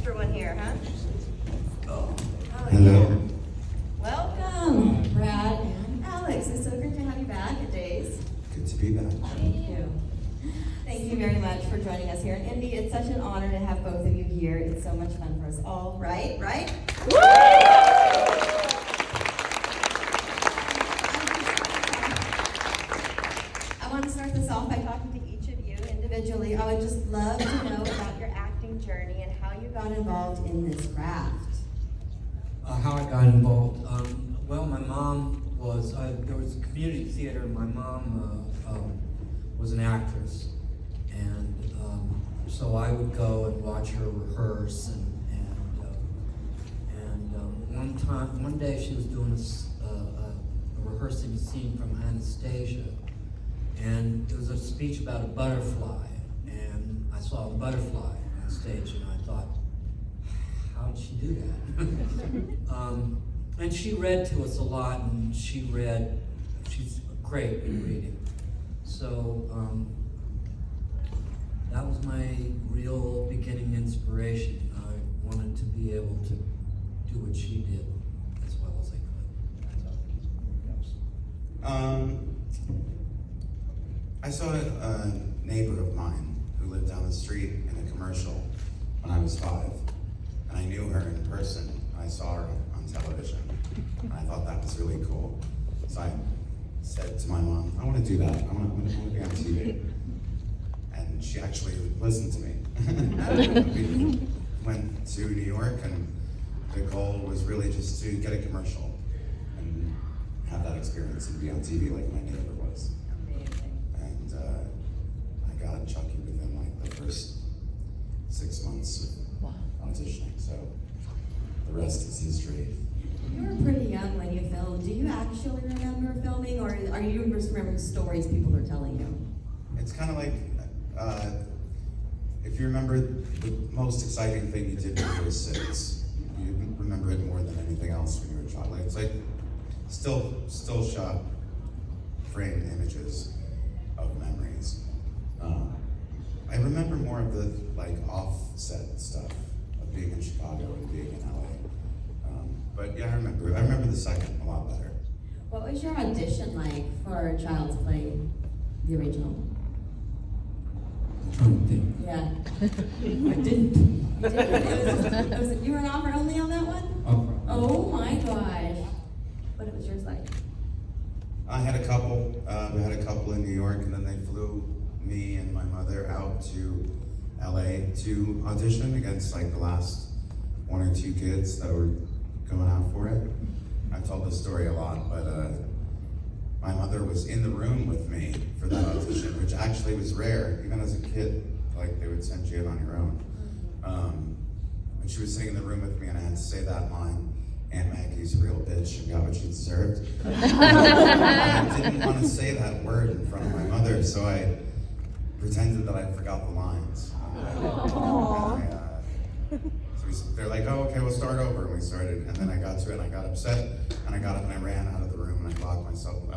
extra one here, huh? Oh, Hello. Welcome, Brad and Alex. It's so great to have you back at Days. Good to be back. Thank you. Thank you very much for joining us here in Indy. It's such an honor to have both of you here. It's so much fun for us all, right? Right? I want to start this off by talking to each of you individually. I would just love to know about your acting journey and how you got involved in this craft. how I got involved. Well, my mom was, there was a community theater. My mom was an actress. And so I would go and watch her rehearse. And one day she was doing a rehearsing scene from Anastasia. And it was a speech about a butterfly. And I saw a butterfly on stage and I thought, how did she do that? And she read to us a lot, and she's great at reading. So that was my real beginning inspiration. I wanted to be able to do what she did as well as I could. I saw a neighbor of mine who lived down the street in a commercial when I was 5. And I knew her in person. I saw her on television. And I thought that was really cool. So I said to my mom, I want to do that. I want to be on TV. And she actually listened to me. We went to New York, and the goal was really just to get a commercial and have that experience and be on TV like my neighbor was. Amazing. And I got Chucky within like the first 6 months of auditioning, so the rest is history. You were pretty young when you filmed. Do you actually remember filming, or are you just remembering stories people are telling you? It's kind of like, if you remember the most exciting thing you did when you were 6, you remember it more than anything else when you were a child. Like, it's like still shot framed images of memories. I remember more of the like offset stuff of being in Chicago and being in LA. But yeah, I remember the second a lot better. What was your audition like for Child's Play, the original? I'm trying to think. Yeah. I didn't. You were an offer only on that one? Oh my gosh. What was yours like? I had a couple. We had a couple in New York, and then they flew me and my mother out to LA to audition against like the last 1 or 2 kids that were going out for it. I've told this story a lot, but my mother was in the room with me for that audition, which actually was rare. Even as a kid, like they would send you in on your own. And she was sitting in the room with me, and I had to say that line, Aunt Maggie's a real bitch and got what she deserved. I didn't want to say that word in front of my mother, so I pretended that I forgot the lines. They're like, oh, okay, we'll start over. And we started, and then I got to it, and I got upset, and I got up and I ran out of the room, and I locked myself, but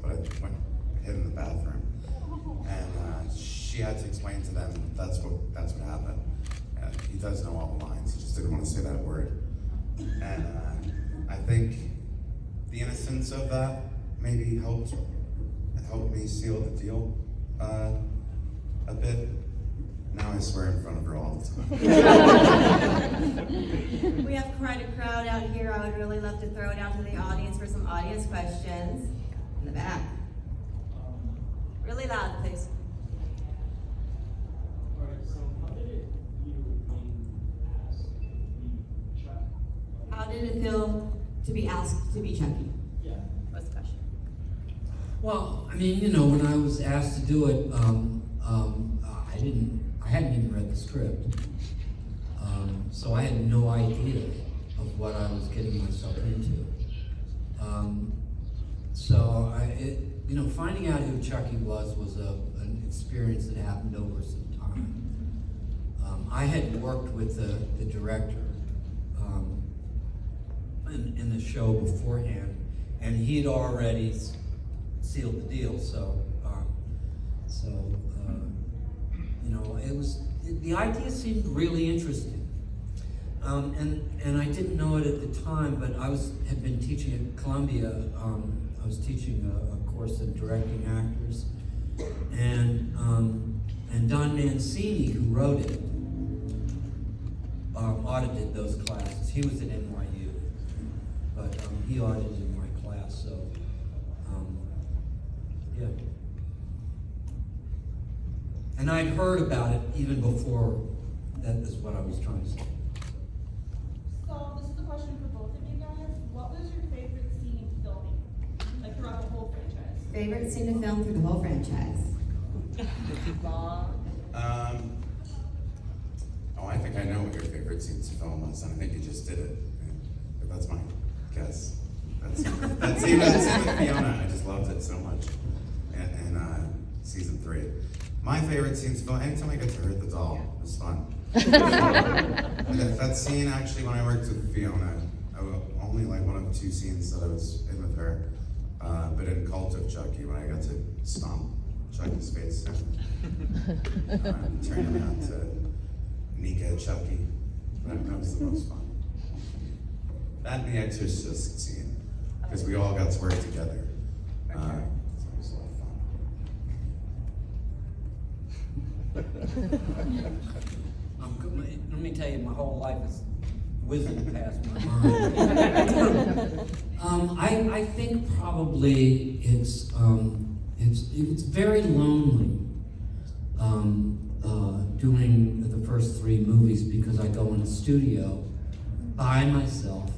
I went hid in the bathroom. And she had to explain to them that's what happened. He does know all the lines, he just didn't want to say that word. And I think the innocence of that maybe helped me seal the deal a bit. Now I swear in front of her all the time. We have quite a crowd out here. I would really love to throw it out to the audience for some audience questions. In the back. Really loud, please. All right, so how did it feel being asked to be Chuck? How did it feel to be asked to be Chucky? Yeah. What's the question? Well, I mean, when I was asked to do it, I hadn't even read the script. So I had no idea of what I was getting myself into. Finding out who Chucky was an experience that happened over some time. I had worked with the director in the show beforehand, and he had already sealed the deal. The idea seemed really interesting, And I didn't know it at the time, but had been teaching at Columbia. I was teaching a course of directing actors, and Don Mancini, who wrote it, audited those classes. He was at NYU, but he audited my class. So yeah. And I'd heard about it even before. That is what I was trying to say. So this is a question for both of you guys. What was your favorite scene filming, like throughout the whole franchise? Favorite scene to film through the whole franchise? Oh, I think I know what your favorite scene to film was, and I think you just did it. But that's my guess. That scene with Fiona, I just loved it so much. And season 3. My favorite scene to film, anytime I get to hurt the doll, it was fun. that scene, actually, when I worked with Fiona, only like one of 2 scenes that I was in with her. But in Cult of Chucky, when I got to stomp Chucky's face and turn him out to Nika Chucky, that was the most fun. That and the Exorcist scene, because we all got to work together. So it was a lot of fun. Let me tell you, my whole life is whizzing past my mind. I think probably it's very lonely doing the first 3 movies, because I go in a studio by myself,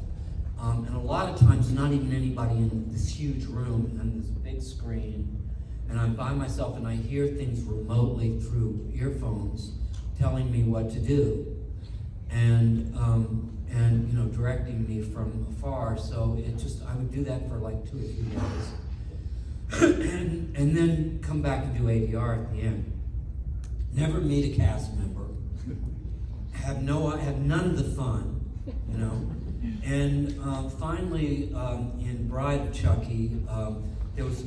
and a lot of times not even anybody in this huge room and this big screen, and I'm by myself and I hear things remotely through earphones telling me what to do, and you know, directing me from afar. So I would do that for like 2 or 3 days, and then come back and do ADR at the end. Never meet a cast member. Have none of the fun, you know. And finally, in Bride of Chucky,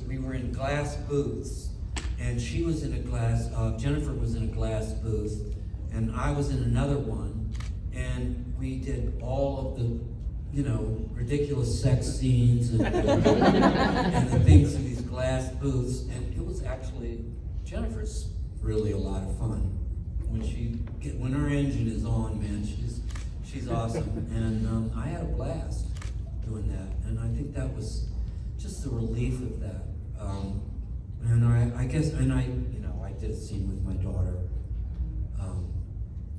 we were in glass booths, and she was in a glass. Jennifer was in a glass booth, and I was in another one, and we did all of the, you know, ridiculous sex scenes and the things in these glass booths, and it was actually, Jennifer's really a lot of fun. When her engine is on, man, she's awesome, and I had a blast doing that, and I think that was just the relief of that. And I guess, and I did a scene with my daughter.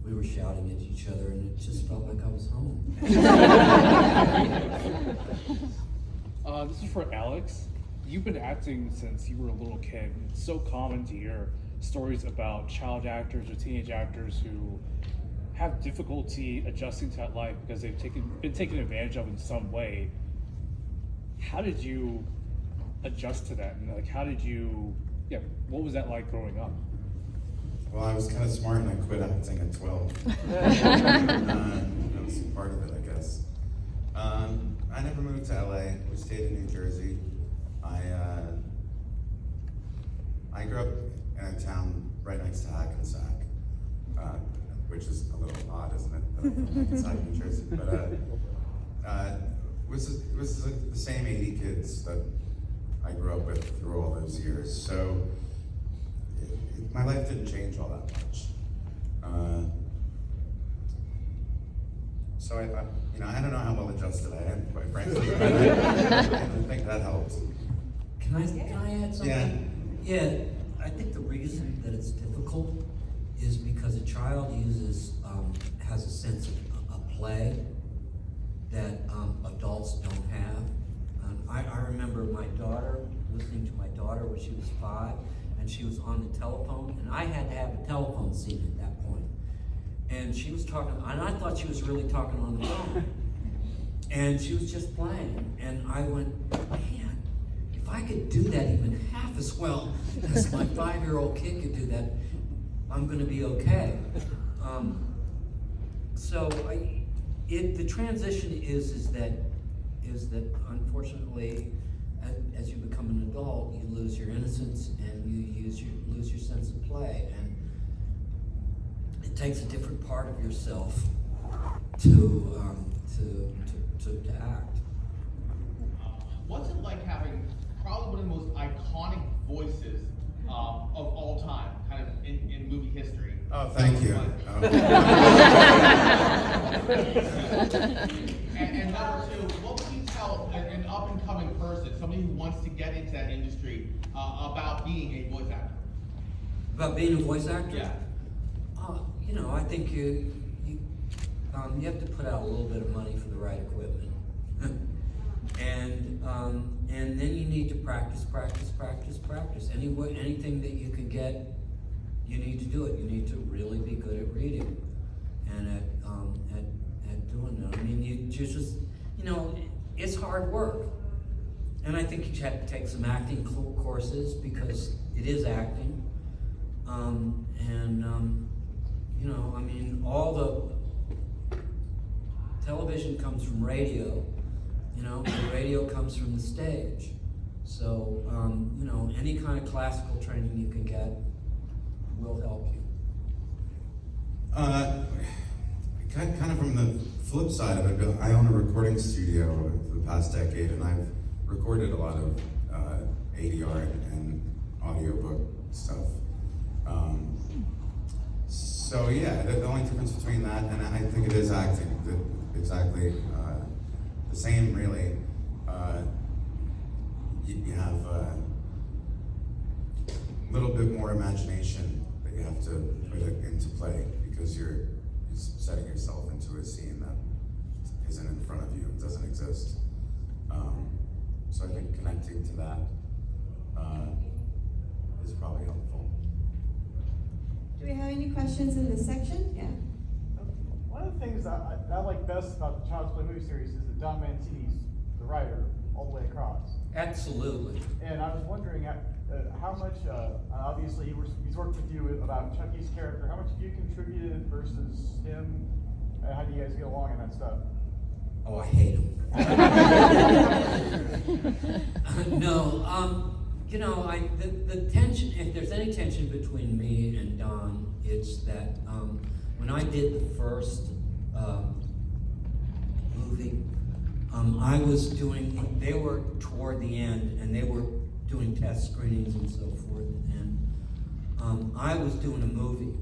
We were shouting at each other, and it just felt like I was home. This is for Alex. You've been acting since you were a little kid. It's so common to hear stories about child actors or teenage actors who have difficulty adjusting to that life because they've been taken advantage of in some way. How did you adjust to that? And what was that like growing up? Well, I was kind of smart and I quit acting at 12. That was part of it, I guess. I never moved to LA. We stayed in New Jersey. I grew up in a town right next to Hackensack, which is a little odd, isn't it? That I'm from Hackensack, New Jersey. But it was the same 80 kids that I grew up with through all those years. So my life didn't change all that much. So I don't know how well adjusted I am, quite frankly. But I think that helps. Can I add something? Yeah, I think the reason that it's difficult is because a child has a sense of play that adults don't have. I remember listening to my daughter when she was 5, and she was on the telephone, and I had to have a telephone scene at that point. And she was talking, and I thought she was really talking on the phone. And she was just playing, and I went, man, if I could do that even half as well as my 5-year-old kid could do that, I'm gonna be okay. The transition is that unfortunately, as you become an adult, you lose your innocence and you lose your sense of play, and it takes a different part of yourself to act. What's it like having probably one of the most iconic voices of all time, kind of in movie history? Oh, thank you. And number two, what would you tell an up-and-coming person, somebody who wants to get into that industry, about being a voice actor? About being a voice actor? Yeah. You know, I think you have to put out a little bit of money for the right equipment. And then you need to practice. Anything that you can get, you need to do it. You need to really be good at reading and at doing that. I mean, you just, you know, it's hard work. And I think you have to take some acting courses because it is acting. You know, I mean, all the television comes from radio, you know, the radio comes from the stage. So, you know, any kind of classical training you can get will help you. Kind of from the flip side of it, I own a recording studio for the past decade, and I've recorded a lot of ADR and audiobook stuff. So yeah, the only difference between that and I think it is acting, exactly the same really. You have a little bit more imagination that you have to put it into play because you're setting yourself into a scene that isn't in front of you, it doesn't exist. So I think connecting to that is probably helpful. Do we have any questions in this section? Yeah. One of the things that I like best about the Child's Play movie series is that Don Mancini's the writer all the way across. Absolutely. And I was wondering how much, obviously he's worked with you about Chucky's character, how much have you contributed versus him? How do you guys get along and that stuff? Oh, I hate him. No, you know, the tension, if there's any tension between me and Don, it's that when I did the first movie, I was doing, they were toward the end, and they were doing test screenings and so forth, and I was doing a movie,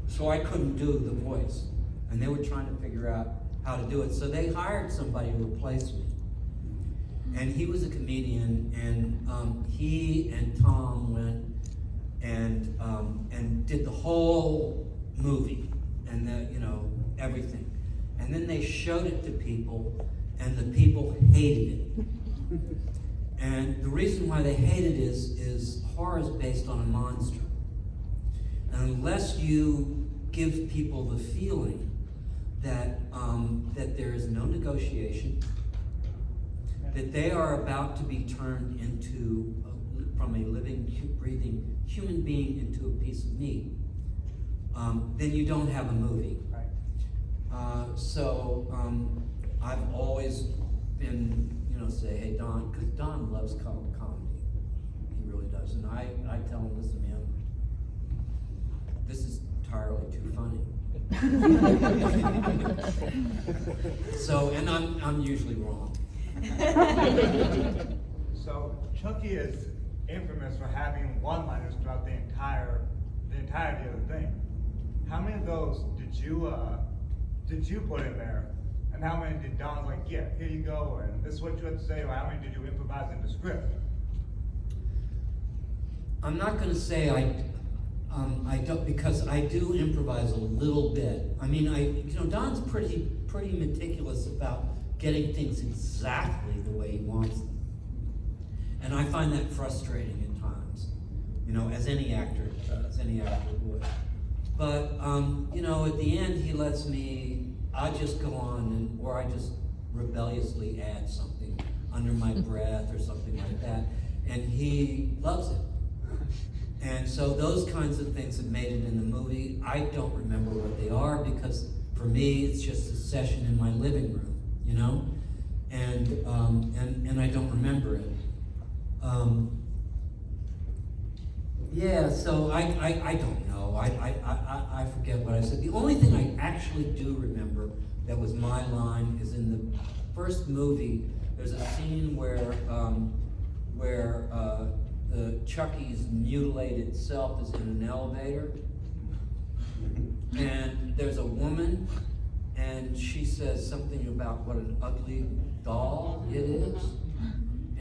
so I couldn't do the voice, and they were trying to figure out how to do it, so they hired somebody to replace me. And he was a comedian, and he and Tom went and did the whole movie, and you know, everything. And then they showed it to people, and the people hated it. And the reason why they hated it is horror is based on a monster. And unless you give people the feeling that there is no negotiation, that they are about to be turned into, from a living, breathing human being into a piece of meat, then you don't have a movie. Right. So I've always been, you know, say, hey, Don, because Don loves comedy. He really does. And I tell him, listen, man, this is entirely too funny. So, and I'm usually wrong. So Chucky is infamous for having one-liners throughout the entirety of the thing. How many of those did you put in there, and how many did Don's like, yeah, here you go, and this is what you have to say, or how many did you improvise in the script? I'm not going to say I don't, because I do improvise a little bit. I mean, you know, Don's pretty meticulous about getting things exactly the way he wants them. And I find that frustrating at times, you know, as any actor would. But, you know, at the end, he lets me, I just go on, or I just rebelliously add something under my breath or something like that, and he loves it. And so those kinds of things have made it in the movie. I don't remember what they are because for me, it's just a session in my living room, you know? And I don't remember it. Yeah, so I don't know. I forget what I said. The only thing I actually do remember that was my line is in the first movie. There's a scene where the Chucky's mutilated self is in an elevator, and there's a woman, and she says something about what an ugly doll it is,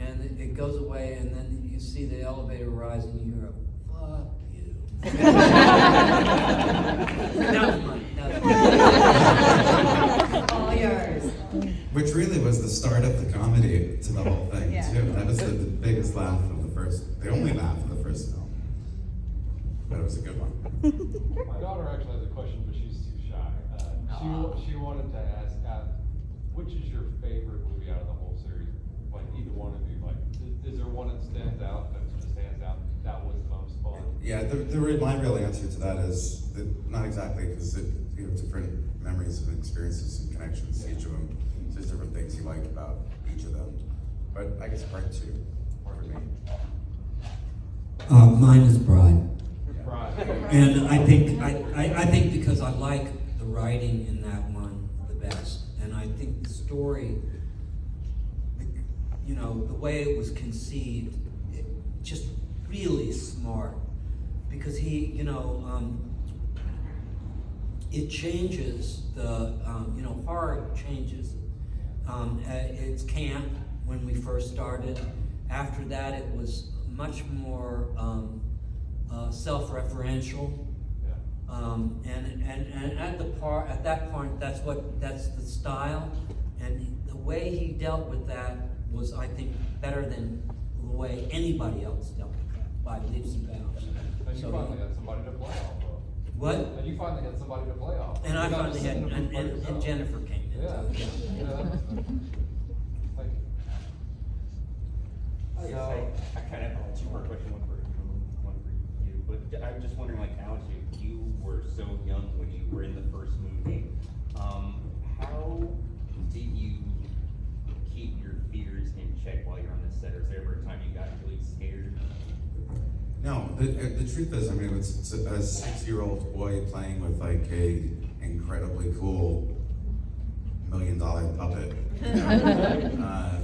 and it goes away, and then you see the elevator rise, and you hear a "fuck you." That was mine. All yours. Which really was the start of the comedy to the whole thing Yeah. too. That was the biggest laugh of the only laugh of the first film. But it was a good one. My daughter actually has a question, but she's too shy. She wanted to ask, which is your favorite movie out of the whole series? Like either one of you, like, is there one that stands out, that just stands out, that was the most fun? Yeah, my real answer to that is that not exactly, because you have different memories and experiences and connections to each of them. So there's different things you like about each of them. But I guess part two for me. Mine is Bride. Right. And I think because I like the writing in that one the best, and I think the story, the way it was conceived, just really smart, because it changes the, horror changes. It's camp when we first started. After that, it was much more self-referential. And at that point, that's the style, and the way he dealt with that was, I think, better than the way anybody else dealt with that, by leaps and bounds. And you finally had somebody to play off of. What? And you finally had somebody to play off of. And I You're not finally just had, sitting there by and yourself. Jennifer came in. Yeah. So, Yeah, that was nice. Thank you. I kind of have a two-part question, one for you. But I'm just wondering, like, Alex, you were so young when you were in the first movie. How did you keep your fears in check while you're on the set? Or is there ever a time you got really scared? No, the truth is, I mean, it's a 6-year-old boy playing with like a incredibly cool $1 million puppet.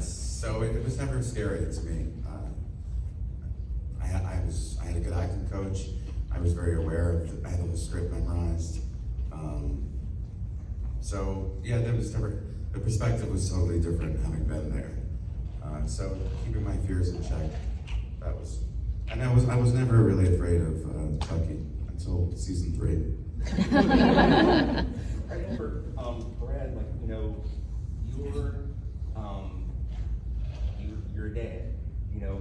So it was never scary to me. I had a good acting coach. I was very aware of I had the whole script memorized. So yeah, there was never, the perspective was totally different having been there. So keeping my fears in check, and I was never really afraid of Chucky until season 3. I remember, Brad, like, you're a dad.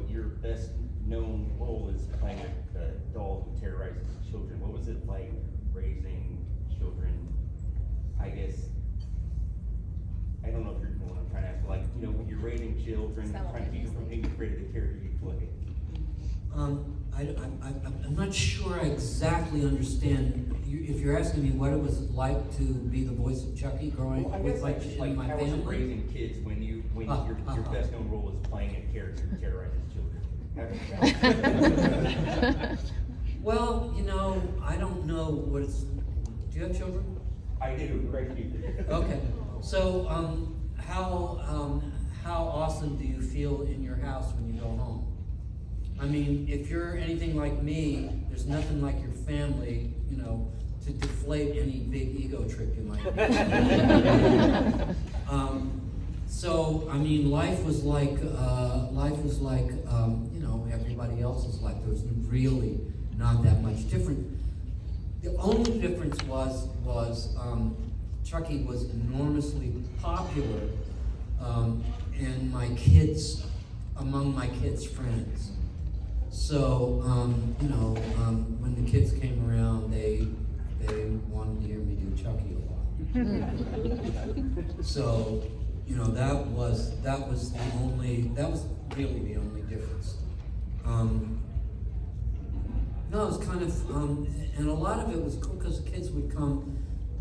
Your best known role is playing a doll who terrorizes children. What was it like raising children? I guess, I don't know if you're know what I'm trying to ask, but like, when you're raising children, trying to keep them from being afraid of the character you play. I'm not sure I exactly understand. If you're asking me what it was like to be the voice of Chucky growing Well, I with guess like just in my how was it family. raising kids when your best known role is playing a character who terrorizes children? Well, I don't know what it's. Do you have children? I do, great people. Okay. So, how awesome do you feel in your house when you go home? I mean, if you're anything like me, there's nothing like your family, to deflate any big ego trip you might have. So, I mean, life was like everybody else's life. There was really not that much different. The only difference was Chucky was enormously popular among my kids' friends. So, when the kids came around, they wanted to hear me do Chucky a lot. So, that was really the only difference. No, it was kind of, and a lot of it was cool because the kids would come,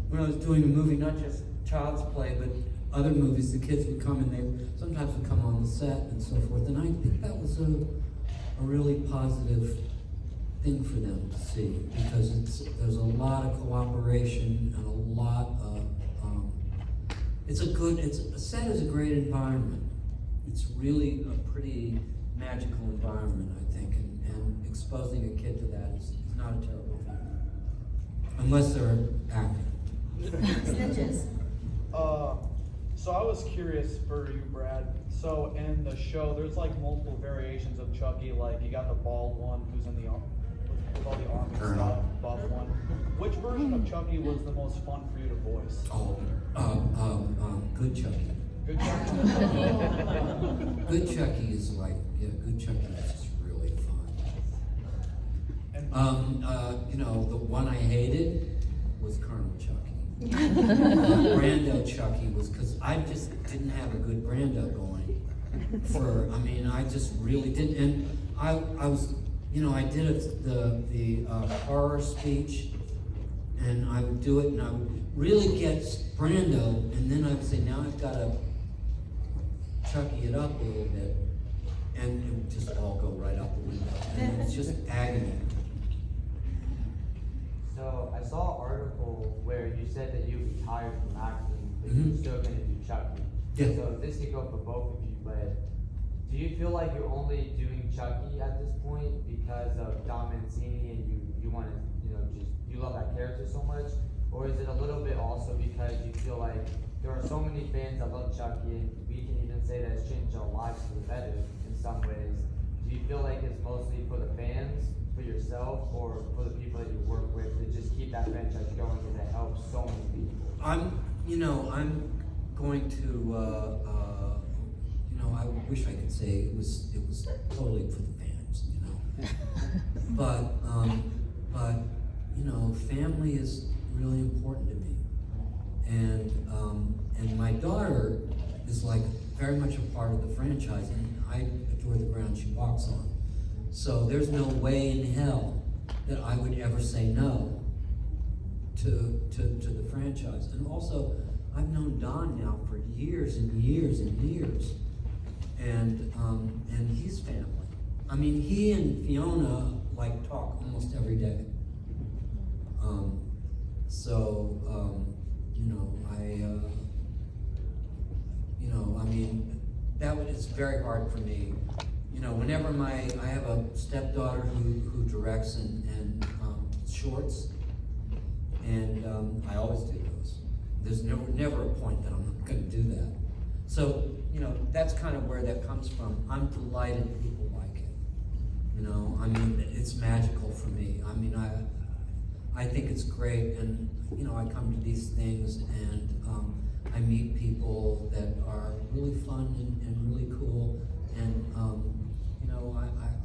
when I was doing a movie, not just Child's Play, but other movies, the kids would come and they sometimes would come on the set and so forth. And I think that was a really positive thing for them to see, because there's a lot of cooperation and a lot of, a set is a great environment. It's really a pretty magical environment, I think, and exposing a kid to that is not a terrible thing. Unless they're acting. Snitches. So I was curious for you, Brad. So in the show, there's like multiple variations of Chucky. Like you got the bald one who's in the with all the army Colonel. stuff, buff one. Which version of Chucky was the most fun for you to voice? Oh, good Chucky. Good Chucky. Good Chucky is like, yeah, good Chucky is just really fun. And You know, the one I hated was Colonel Chucky. Brando Chucky was, because I just didn't have a good Brando going. I just really didn't. And I was, you know, I did the horror speech, and I would do it, and I would really get Brando, and then I would say, now I've got to Chucky it up a little bit, and it would just all go right out the window. And it's just agony. So I saw an article where you said that you retired from acting, but you were still going to do Chucky. Yeah. So this could go for both of you, but do you feel like you're only doing Chucky at this point because of Don Mancini and you want to, you love that character so much? Or is it a little bit also because you feel like there are so many fans that love Chucky, and we can even say that it's changed our lives for the better in some ways? Do you feel like it's mostly for the fans, for yourself, or for the people that you work with to just keep that franchise going and to help so many people? I'm going to, I wish I could say it was totally for the fans, but family is really important to me, and my daughter is like very much a part of the franchise, and I adore the ground she walks on. So there's no way in hell that I would ever say no to the franchise. And also, I've known Don now for years and years and years, and he's family. I mean, he and Fiona like talk almost every day. It's very hard for me. Whenever I have a stepdaughter who directs and shorts, and I always do those. There's never a point that I'm not going to do that. So, that's kind of where that comes from. I'm delighted people like it. It's magical for me. I think it's great, and I come to these things and I meet people that are really fun and really cool, and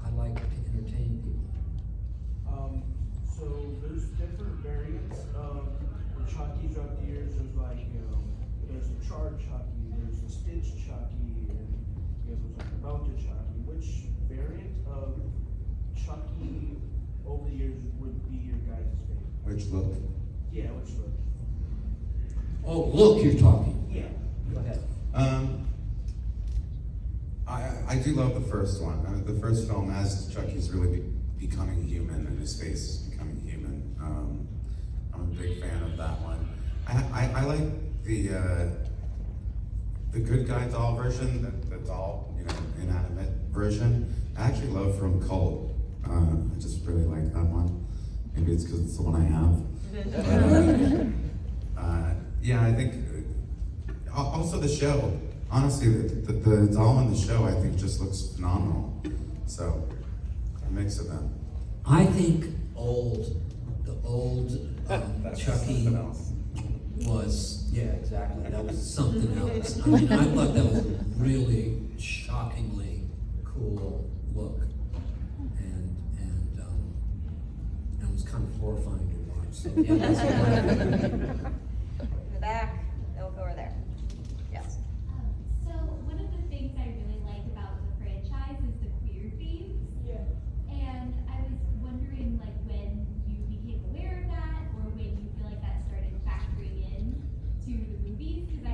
I like to entertain people. So there's different variants of the Chucky throughout the years. There's there's the charred Chucky, there's the stitched Chucky, and there's like the melted Chucky. Which variant of Chucky over the years would be your guys' favorite? Which look? Yeah, which look? Oh, look, you're talking. Yeah. Go ahead. I do love the first one. The first film, as Chucky's really becoming human and his face is becoming human. I'm a big fan of that one. I like the good guy doll version, the doll, inanimate version. I actually love from Cult. I just really like that one. Maybe it's because it's the one I have. Yeah, I think also the show. Honestly, the doll in the show I think just looks phenomenal. So a mix of them. I think the old Chucky was, yeah, exactly. That was something else. I thought that was a really shockingly cool look, and it was kind of horrifying to watch. So yeah, that's what In the back, they'll go over there. Yes. So one of the things I really like about the franchise is the queer themes. Yeah. And I was wondering when you became aware of that, or when you feel like that started factoring in to the movies, because I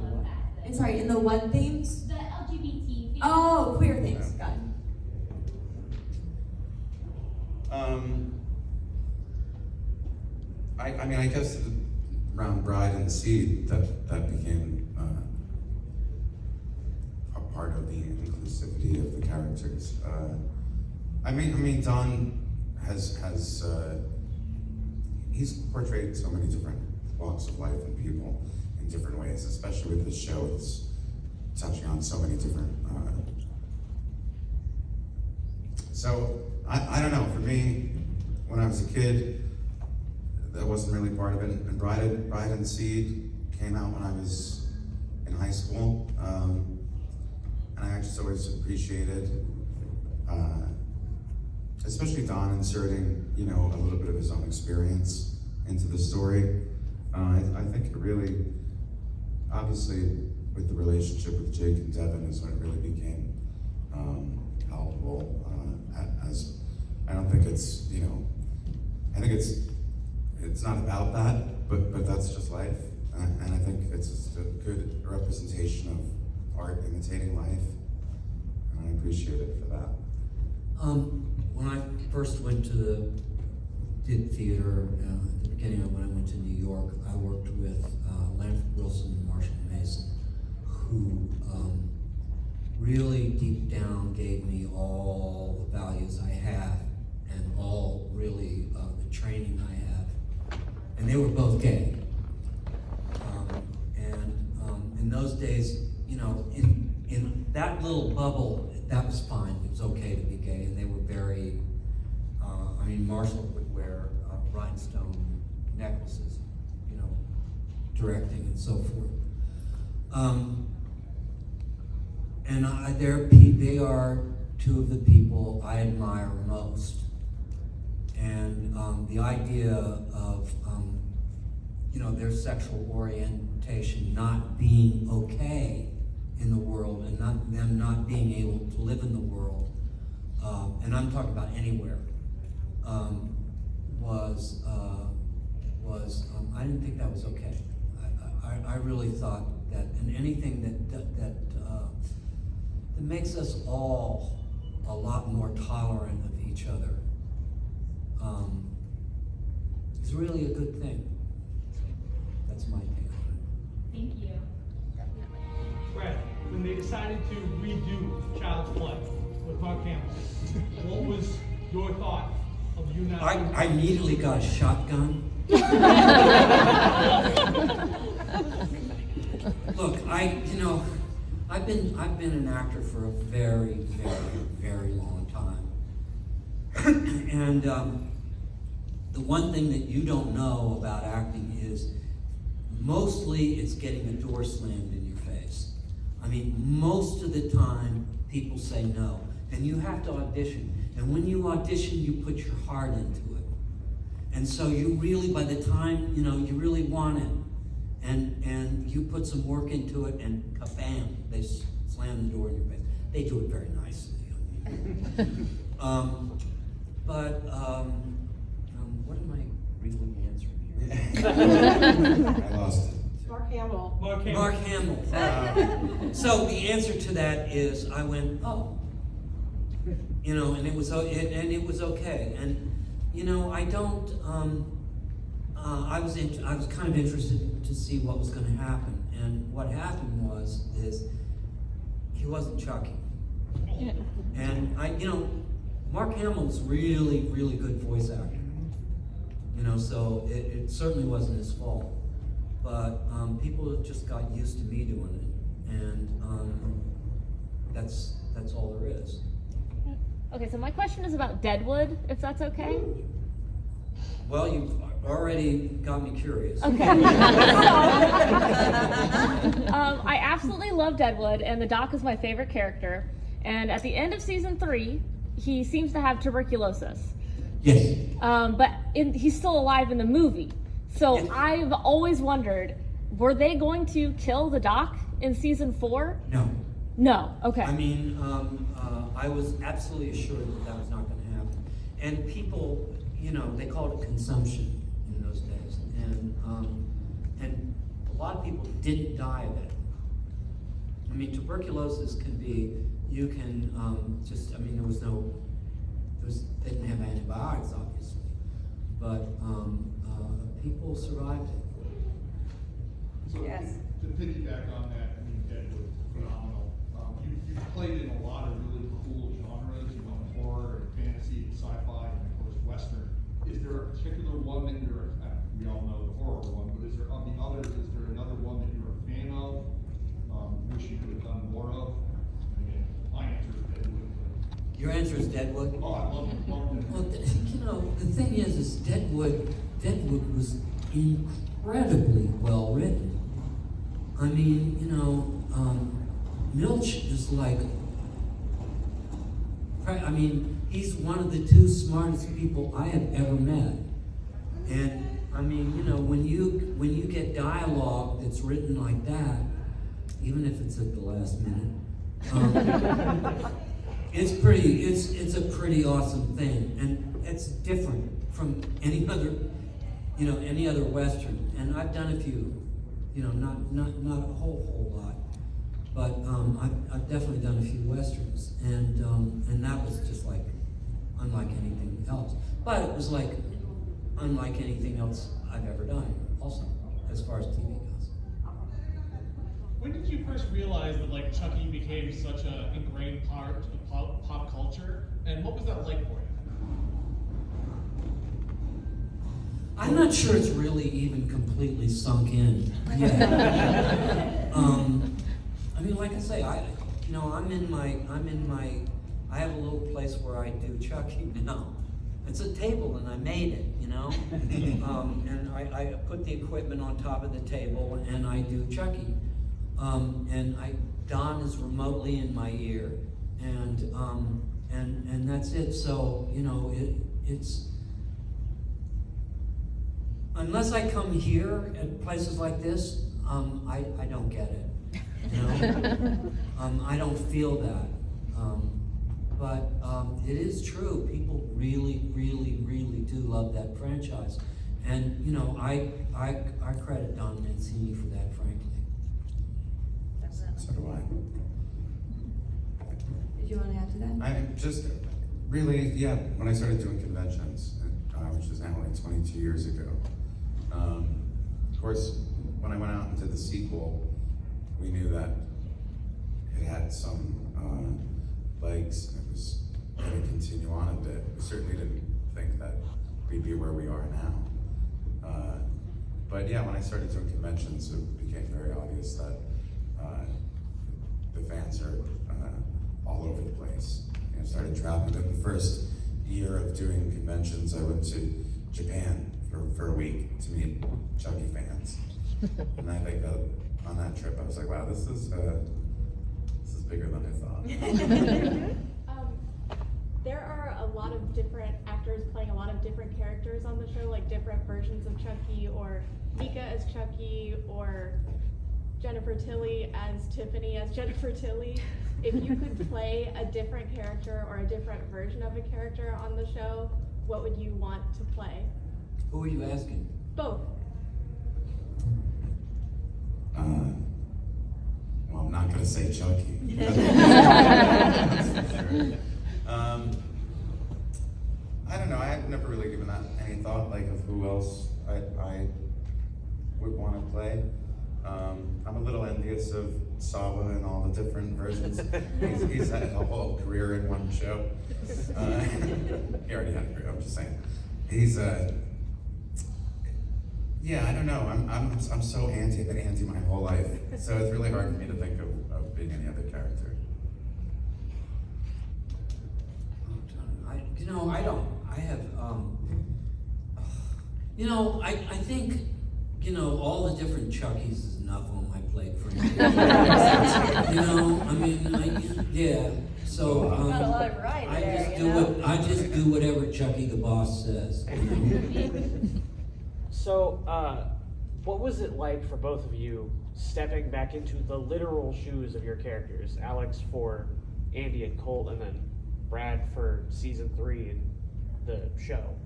love that. And sorry, in the one themes? The LGBT themes. Oh, queer things. Got it. I mean, I guess around Bride and Seed, that became a part of the inclusivity of the characters. I mean, Don has he's portrayed so many different walks of life and people in different ways, especially with this show. It's touching on so many different. So I don't know. For me, when I was a kid, that wasn't really part of it. And Bride and Seed came out when I was in high school, and I just always appreciated, especially Don inserting, you know, a little bit of his own experience into the story. I think it really, obviously, with the relationship with Jake and Devin is when it really became palpable. As I don't think it's, you know, I think it's not about that, but that's just life, and I think it's just a good representation of art imitating life, and I appreciate it for that. When I first went to did theater at the beginning of when I went to New York, I worked with Lanford Wilson and Marshall Mason, who really deep down gave me all the values I have and all really the training I have. And they were both gay. In those days, you know, in that little bubble, that was fine. It was okay to be gay, and they were very. I mean, Marshall would wear rhinestone necklaces, you know, directing and so forth. And they are two of the people I admire most. And the idea of, you know, their sexual orientation not being okay in the world, and them not being able to live in the world, and I'm talking about anywhere, I didn't think that was okay. I really thought that, and anything that makes us all a lot more tolerant of each other is really a good thing. That's my take on it. Thank you. Brad, when they decided to redo Child's Play with Mark Hamill, what was your thought of you not? I immediately got a shotgun. Look, I've been an actor for a very, very, very long time. And the one thing that you don't know about acting is mostly it's getting a door slammed in your face. I mean, most of the time people say no, and you have to audition. And when you audition, you put your heart into it. And so you really, by the time, you know, you really want it, and you put some work into it, and kabam, they slam the door in your face. They do it very nicely. What am I really answering here? I lost it. Mark Hamill. Mark Hamill. So the answer to that is, I went, oh, you know, and it was okay. And you know, I don't. I was kind of interested to see what was going to happen, and what happened is he wasn't Chucky. And Mark Hamill's really, really good voice actor. You know, so it certainly wasn't his fault. But people just got used to me doing it, and that's all there is. Okay, so my question is about Deadwood, if that's okay. Well, you've already got me curious. Okay. I absolutely love Deadwood, and the Doc is my favorite character. And at the end of season 3, he seems to have tuberculosis. Yes. But he's still alive in the movie. So Yes. I've always wondered, were they going to kill the Doc in season 4? No. No. Okay. I mean, I was absolutely assured that was not going to happen. And people, you know, they called it consumption in those days, and a lot of people didn't die of it. I mean, tuberculosis can be, you can they didn't have antibiotics, obviously, but people survived it. So Yes. to piggyback on that, I mean, Deadwood's phenomenal. You've played in a lot of really cool genres, you know, horror and fantasy and sci-fi and of course Western. Is there a particular one that you're, we all know the horror one, but is there, of the others, is there another one that you're a fan of? Wish you could have done more of? I mean, my answer is Deadwood. Your answer is Deadwood? Oh, I love it, love it. Well, you know, the thing is Deadwood was incredibly well written. I mean, you know, Milch is like, I mean, he's one of the two smartest people I have ever met. And I mean, you know, when you get dialogue that's written like that, even if it's at the last minute, it's a pretty awesome thing, and it's different from any other Western. And I've done a few, you know, not a whole lot, but I've definitely done a few Westerns, and that was just like unlike anything else. But it was like unlike anything else I've ever done, also, as far as TV goes. When did you first realize that like Chucky became such an ingrained part of pop culture, and what was that like for you? I'm not sure it's really even completely sunk in yet. I mean, like I say, I'm in my, I have a little place where I do Chucky now. It's a table and I made it, you know? And I put the equipment on top of the table and I do Chucky. And Don is remotely in my ear, and that's it. So, you know, it's, unless I come here at places like this, I don't get it, you know? I don't feel that. But it is true, people really do love that franchise. And, you know, I credit Don Mancini for that, frankly. So do I. Did you want to add to that? I just really, yeah, when I started doing conventions, which is now like 22 years ago, of course, when I went out and did the sequel, we knew that it had some legs and it was going to continue on a bit. We certainly didn't think that we'd be where we are now. But yeah, when I started doing conventions, it became very obvious that the fans are all over the place. I started traveling. In the first year of doing conventions, I went to Japan for a week to meet Chucky fans. And I think that on that trip, I was like, wow, this is bigger than I thought. There are a lot of different actors playing a lot of different characters on the show, like different versions of Chucky, or Mika as Chucky, or Jennifer Tilly as Tiffany as Jennifer Tilly. If you could play a different character or a different version of a character on the show, what would you want to play? Who are you asking? Both. Well, I'm not going to say Chucky. I don't know. I had never really given that any thought, like of who else I would want to play. I'm a little envious of Saba and all the different versions. He's had a whole career in one show. He already had a career. I'm just saying. He's yeah, I don't know. I'm so anti my whole life, so it's really hard for me to think of being any other character. I think, you know, all the different Chuckies is enough on my plate for me. You know, I mean, yeah. So Not a lot of variety I just do whatever Chucky the boss says. You know? So, what was it like for both of you stepping back into the literal shoes of your characters? Alex for Andy and Colt, and then Brad for season 3 and the show.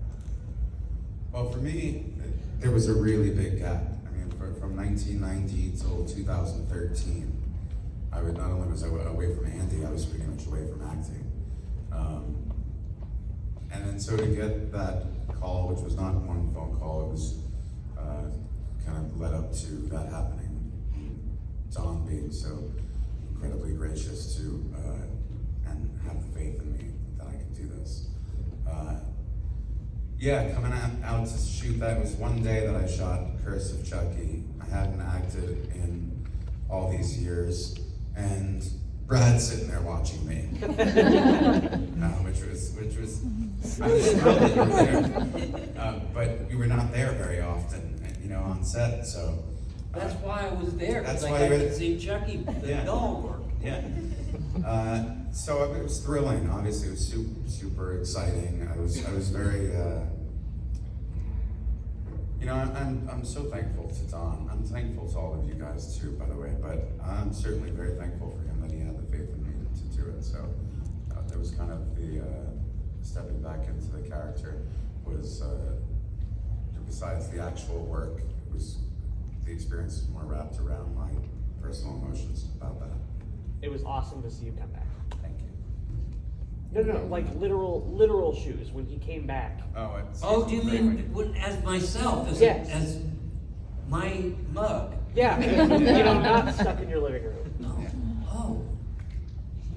Well, for me, there was a really big gap. I mean, from 1990 till 2013, not only was I away from Andy, I was pretty much away from acting. And then so to get that call, which was not one phone call, it was led up to that happening. Don being so incredibly gracious to and have the faith in me that I could do this. Yeah, coming out to shoot that, was one day that I shot Curse of Chucky. I hadn't acted in all these years, and Brad's sitting there watching me, which was I was thrilled that you were there, but you were not there very often, on set. So That's why I was there, That's because why I got you were to see Chucky, the Yeah. dog work. Yeah. So it was thrilling. Obviously, it was super exciting. I was very, I'm so thankful to Don. I'm thankful to all of you guys too, by the way. But I'm certainly very thankful for him that he had the faith in me to do it. So there was kind of the stepping back into the character was besides the actual work, it was the experience was more wrapped around my personal emotions about that. It was awesome to see you come back. Thank you. No, like literal shoes when he came back. Oh, do you mean as myself, Yes. as my mug? Yeah, not stuck in your living room. No. Oh.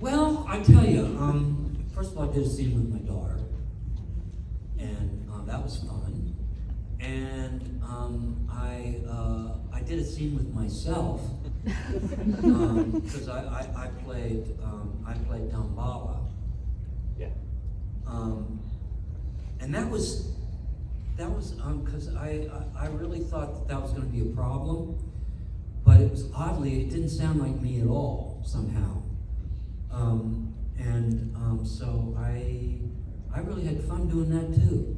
Well, I tell you, first of all, I did a scene with my daughter, and that was fun. And I did a scene with myself because I played Damballa. Yeah. And that was because I really thought that was going to be a problem, but it was oddly, it didn't sound like me at all somehow. So I really had fun doing that too.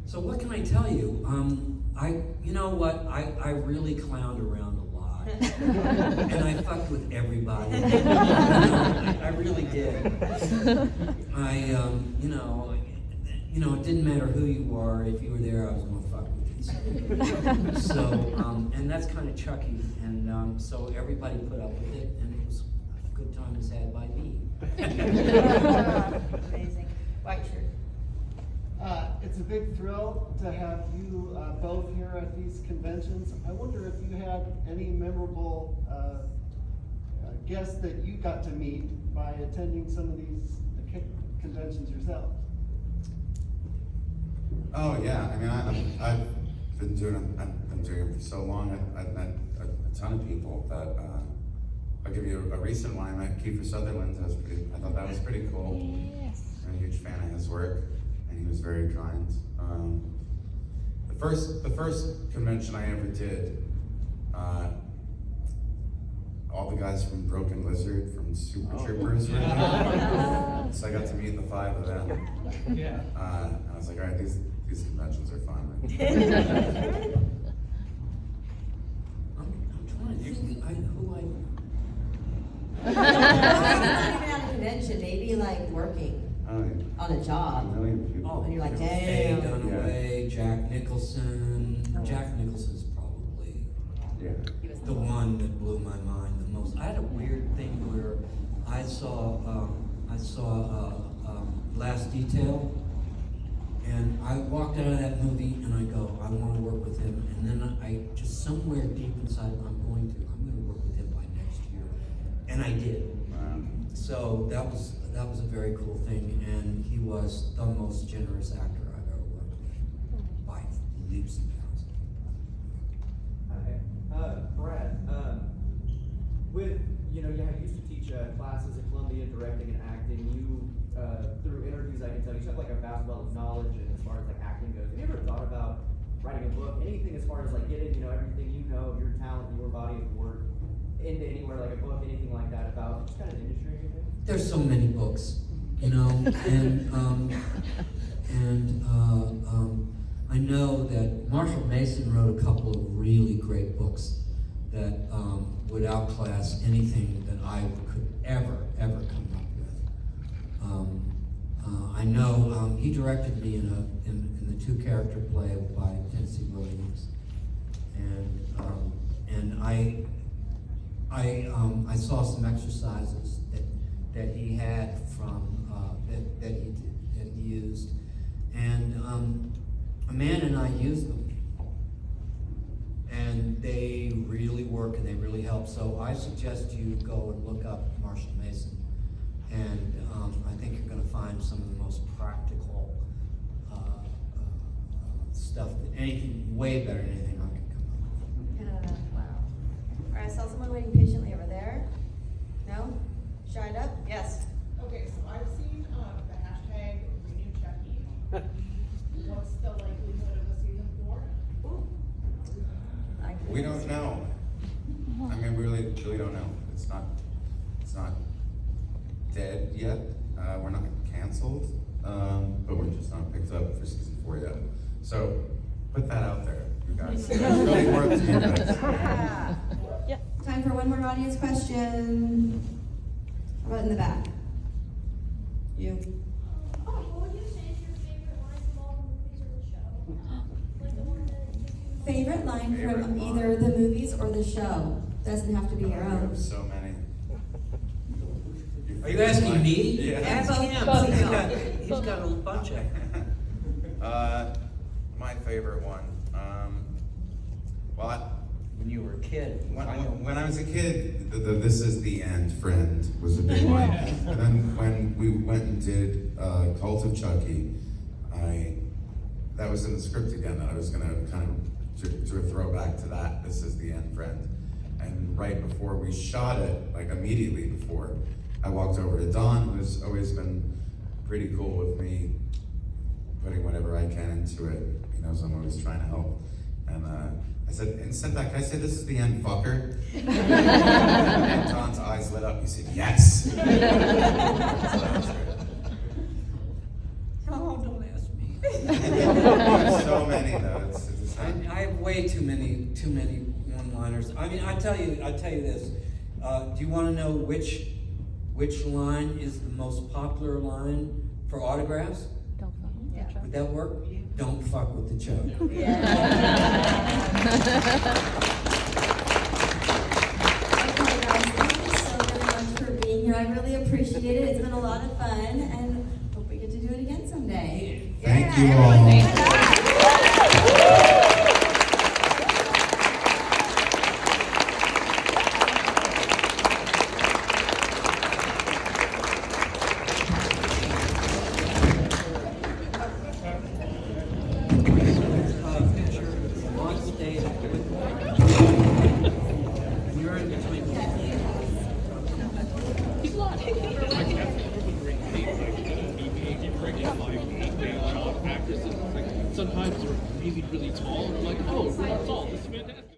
So what can I tell you? You know what? I really clowned around a lot, and I fucked with everybody. I really did. It didn't matter who you were. If you were there, I was going to fuck with you. So, and that's kind of Chucky, and so everybody put up with it, and it was a good time was had by me. Amazing. White shirt. It's a big thrill to have you both here at these conventions. I wonder if you had any memorable guests that you got to meet by attending some of these conventions yourself. Oh yeah, I mean, I've been doing it for so long. I've met a ton of people that I'll give you a recent one. I met Kiefer Sutherland. I thought that was pretty cool. Yes. I'm a huge fan of his work, and he was very kind. The first convention I ever did, all the guys from Broken Lizard, from Super Troopers were there. So I got to meet the 5 of them. Yeah. And I was like, all right, these conventions are fun. I'm trying to think who Not even at a convention, maybe like working on a job. A million people. Oh, and you're like, Faye damn. Dunaway, Jack Nicholson. Jack Nicholson's probably the one that blew my mind the most. I had a weird thing where I saw Last Detail, and I walked out of that movie and I go, I want to work with him. And then I just somewhere deep inside, I'm going to work with him by next year, and I did. So that was a very cool thing, and he was the most generous actor I've ever worked with by leaps and bounds. Brad, with, you used to teach classes at Columbia, directing and acting. You, through interviews, I can tell you have like a vast wealth of knowledge, and as far as like acting goes, have you ever thought about writing a book? Anything as far as like getting, everything of your talent, your body of work into anywhere, like a book, anything like that about just kind of industry or anything? There's so many books, and I know that Marshall Mason wrote a couple of really great books that would outclass anything that I could ever come up with. I know he directed me in the 2-character play by Tennessee Williams, and I saw some exercises that he had from that he used, and Amanda and I used them, they really work and they really help. So I suggest you go and look up Marshall Mason, and I think you're going to find some of the most practical stuff, anything way better than anything I could come up with. Wow. All right, I saw someone waiting patiently over there. No? Shied up? Yes. Okay, so I've seen, the hashtag Renew Chucky. What's the likelihood of a season 4? We don't know. I mean, we really don't know. It's not dead yet. We're not canceled, but we're just not picked up for season 4 yet. So put that out there, you guys. It's really worth it, you guys. Yeah. Time for one more audience question. How about in the back? You. What would you say is your favorite line from all the movies or the show? Like the one that Favorite line from either the movies or the show? Doesn't have to be your We have own. so many. Are you asking me? Yeah. Ask him. He's got a bunch of them. My favorite one. When you were a kid. When I was a kid, the "This is the end" friend was a big one. And then when we went and did Cult of Chucky, that was in the script again. That I was going to kind of do a throwback to that. "This is the end" friend. And right before we shot it, like immediately before, I walked over to Don, who's always been pretty cool with me, putting whatever I can into it. He knows I'm always trying to help. And I said, instead that guy said, "This is the end, fucker." And Don's eyes lit up. He said, "Yes." So that was good. Oh, don't ask me. There's so many though. It's I have way too many one-liners. I mean, I tell you this. Do you want to know which line is the most popular line for autographs? Don't fuck with the Would that work? Don't fuck with the Chuck. Okay, guys, thank you so very much for being here. I really appreciate it. It's been a lot of fun, and hope we get to do it again someday. Thank you all. Sometimes they're really, really tall. And I'm like, oh, we're not tall. This is fantastic.